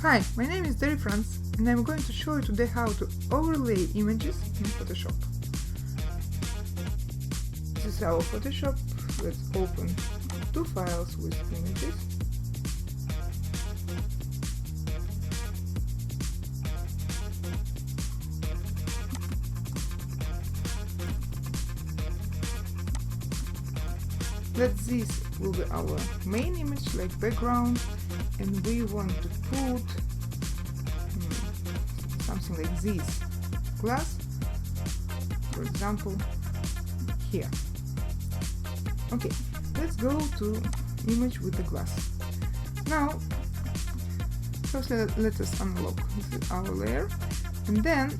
Hi, my name is Dari Frants and I'm going to show you today how to overlay images in Photoshop. This is our Photoshop. Let's open two files with images. This will be our main image, like background, and we want to put something like this glass, for example, here. Okay, let's go to image with the glass. Now, first let us unlock our layer, and then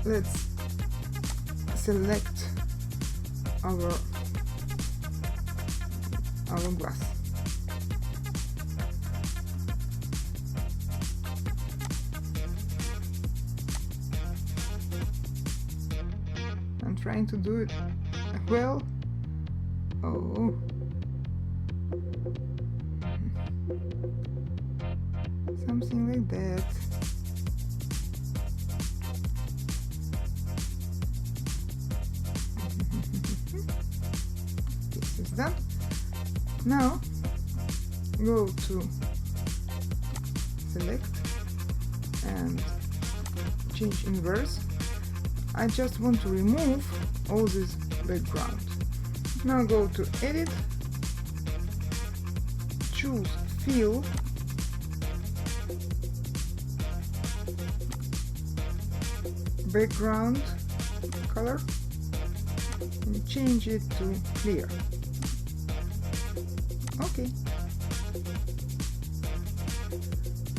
let's select our glass. I'm trying to do it well. Oh, something like that. This is done. Now go to select and change inverse. I just want to remove all this background. Now go to edit, choose fill, background color, and change it to clear.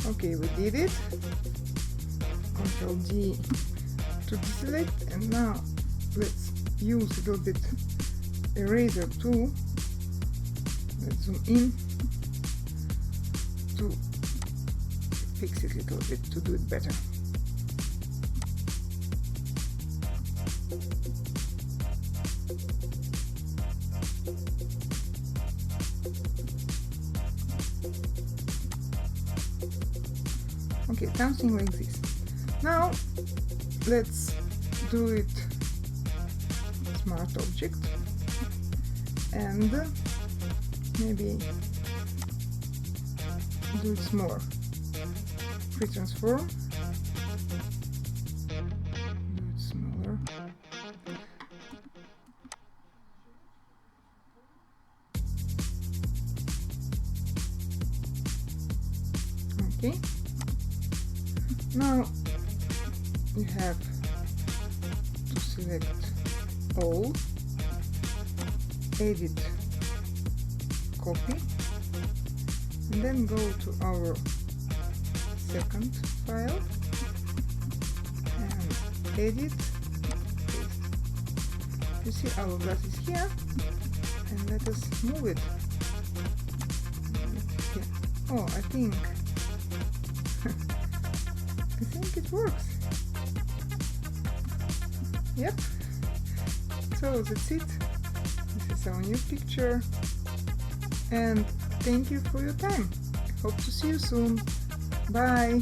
Okay, we did it. Ctrl D to deselect, and now let's use a little bit eraser tool. Let's zoom in to fix it a little bit, to do it better. Okay, something like this. Now let's do it smart object and maybe do it smaller. Free transform, do it smaller. Okay. Now you have to select all, edit, copy, and then go to our second file and edit, paste. You see our glass is here, and let us move it. Here. Oh, I think it works. Yep. So that's it. This is our new picture. And thank you for your time. I hope to see you soon. Bye.